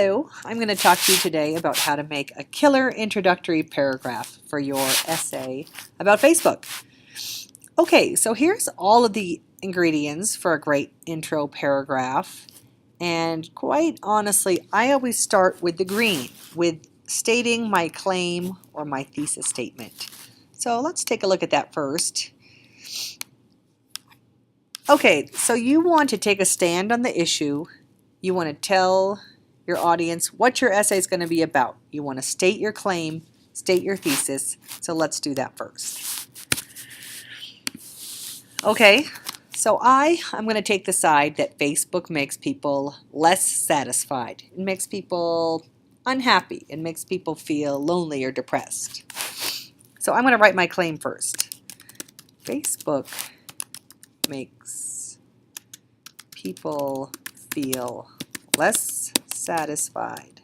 Hello, I'm going to talk to you today about how to make a killer introductory paragraph for your essay about Facebook. Okay, so here's all of the ingredients for a great intro paragraph. And quite honestly, I always start with the green, with stating my claim or my thesis statement. So let's take a look at that first. Okay, so you want to take a stand on the issue. You want to tell your audience what your essay is going to be about. You want to state your claim, state your thesis. So let's do that first. Okay, so I'm going to take the side that Facebook makes people less satisfied. It makes people unhappy. It makes people feel lonely or depressed. So I'm going to write my claim first. Facebook makes people feel less satisfied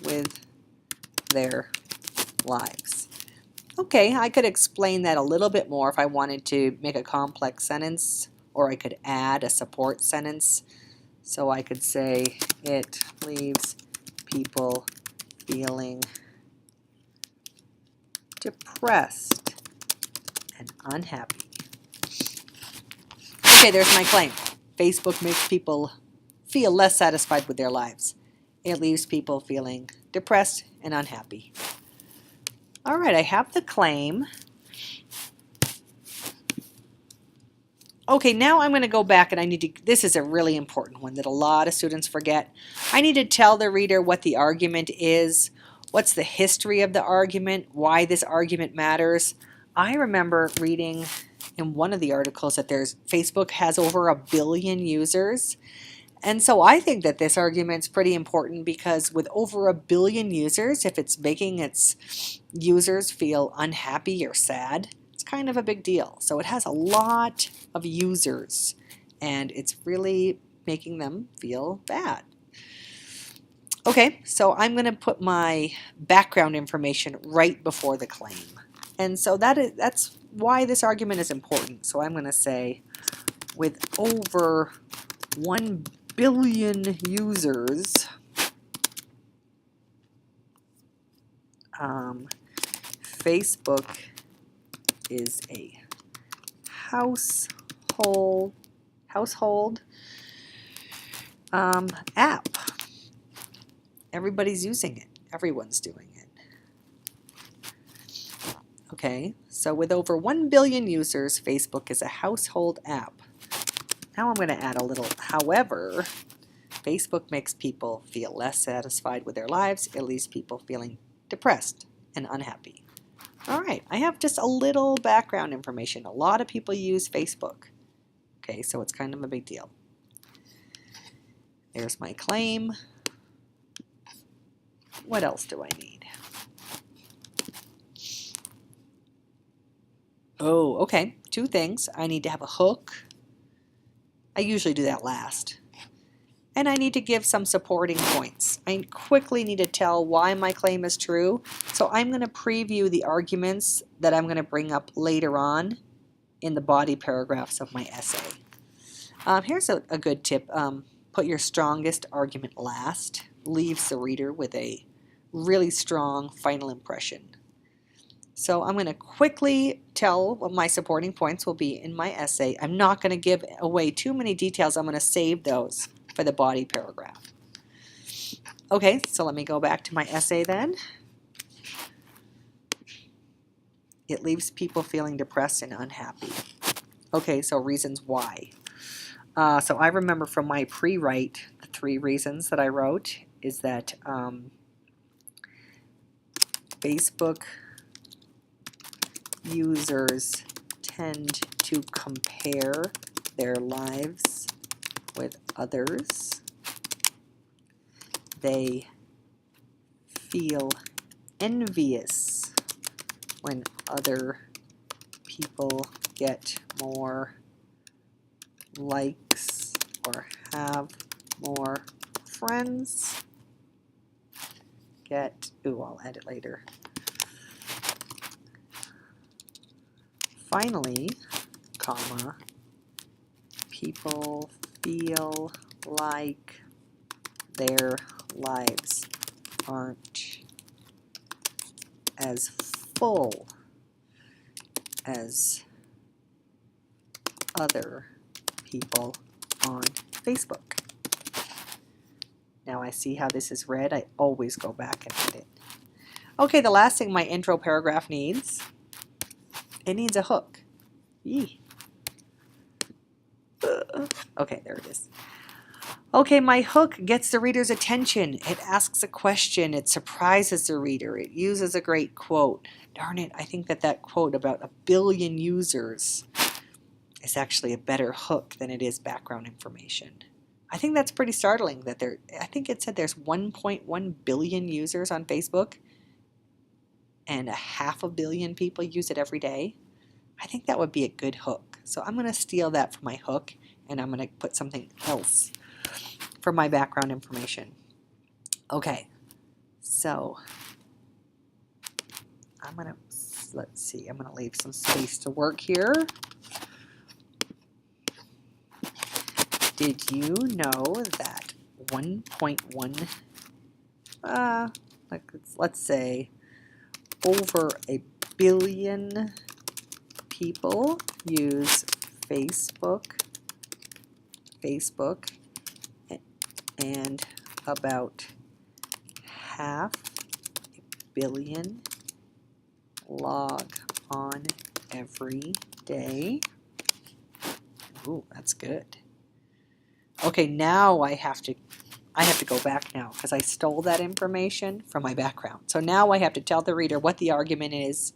with their lives. Okay, I could explain that a little bit more if I wanted to make a complex sentence, or I could add a support sentence. So I could say it leaves people feeling depressed and unhappy. Okay, there's my claim. Facebook makes people feel less satisfied with their lives. It leaves people feeling depressed and unhappy. All right, I have the claim. Okay, now I'm going to go back and this is a really important one that a lot of students forget. I need to tell the reader what the argument is, what's the history of the argument, why this argument matters. I remember reading in one of the articles that Facebook has over 1 billion users. And so I think that this argument's pretty important because with over 1 billion users, if it's making its users feel unhappy or sad, it's kind of a big deal. So it has a lot of users and it's really making them feel bad. Okay, so I'm going to put my background information right before the claim. And so that's why this argument is important. So I'm going to say with over 1 billion users, Facebook is a household app. Everybody's using it. Everyone's doing it. Okay, so with over 1 billion users, Facebook is a household app. Now I'm going to add a little however. Facebook makes people feel less satisfied with their lives. It leaves people feeling depressed and unhappy. All right, I have just a little background information. A lot of people use Facebook. Okay, so it's kind of a big deal. There's my claim. What else do I need? Oh, okay, 2 things. I need to have a hook. I usually do that last. And I need to give some supporting points. I quickly need to tell why my claim is true. So I'm going to preview the arguments that I'm going to bring up later on in the body paragraphs of my essay. Here's a good tip. Put your strongest argument last. Leaves the reader with a really strong final impression. So I'm going to quickly tell what my supporting points will be in my essay. I'm not going to give away too many details. I'm going to save those for the body paragraph. Okay, so let me go back to my essay then. It leaves people feeling depressed and unhappy. Okay, so reasons why. So I remember from my pre-write, the 3 reasons that I wrote is that Facebook users tend to compare their lives with others. They feel envious when other people get more likes or have more friends. I'll add it later. Finally, comma, people feel like their lives aren't as full as other people on Facebook. Now I see how this is read. I always go back and read it. Okay, the last thing my intro paragraph needs, it needs a hook. Yee. Okay, there it is. Okay, my hook gets the reader's attention. It asks a question. It surprises the reader. It uses a great quote. Darn it, I think that quote about 1 billion users is actually a better hook than it is background information. I think that's pretty startling that I think it said there's 1.1 billion users on Facebook and 500 million people use it every day. I think that would be a good hook. So I'm going to steal that for my hook, and I'm going to put something else for my background information. Okay, so let's see, I'm going to leave some space to work here. Did you know that 1.1, let's say over 1 billion people use Facebook, and about 500 million log on every day? Ooh, that's good. Okay, now I have to go back now because I stole that information from my background. So now I have to tell the reader what the argument is,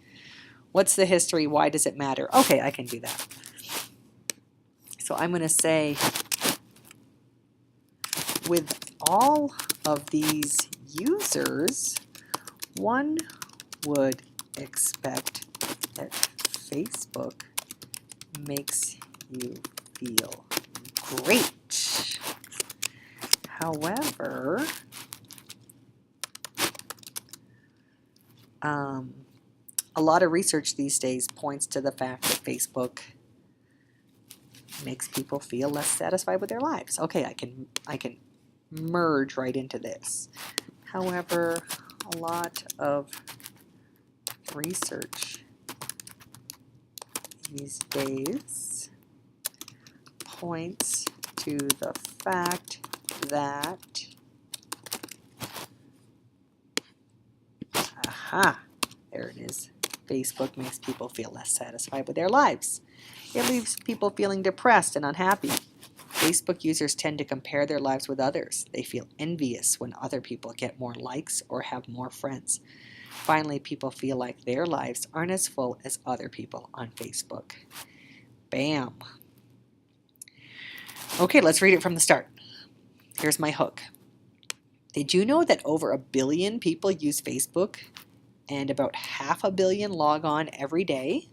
what's the history, why does it matter? Okay, I can do that. So I'm going to say, with all of these users, one would expect that Facebook makes you feel great. However, a lot of research these days points to the fact that Facebook makes people feel less satisfied with their lives. Okay, I can merge right into this. However, a lot of research these days points to the fact that there it is. Facebook makes people feel less satisfied with their lives. It leaves people feeling depressed and unhappy. Facebook users tend to compare their lives with others. They feel envious when other people get more likes or have more friends. Finally, people feel like their lives aren't as full as other people on Facebook. Bam. Okay, let's read it from the start. Here's my hook. Did you know that over 1 billion people use Facebook and about 500 million log on every day?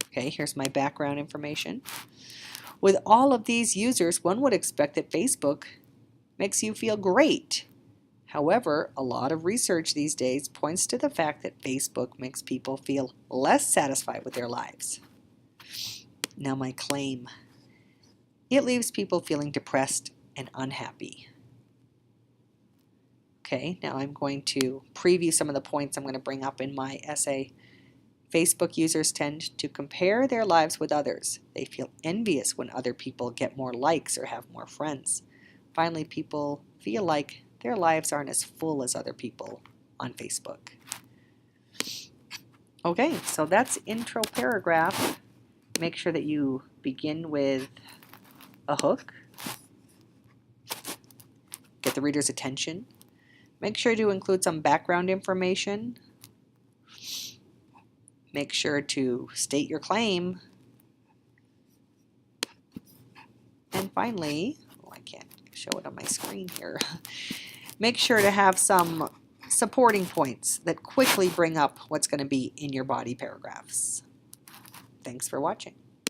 Okay, here's my background information. With all of these users, one would expect that Facebook makes you feel great. However, a lot of research these days points to the fact that Facebook makes people feel less satisfied with their lives. Now my claim. It leaves people feeling depressed and unhappy. Okay, now I'm going to preview some of the points I'm going to bring up in my essay. Facebook users tend to compare their lives with others. They feel envious when other people get more likes or have more friends. Finally, people feel like their lives aren't as full as other people on Facebook. Okay, so that's intro paragraph. Make sure that you begin with a hook. Get the reader's attention. Make sure to include some background information. Make sure to state your claim. And finally, I can't show it on my screen here. Make sure to have some supporting points that quickly bring up what's going to be in your body paragraphs. Thanks for watching.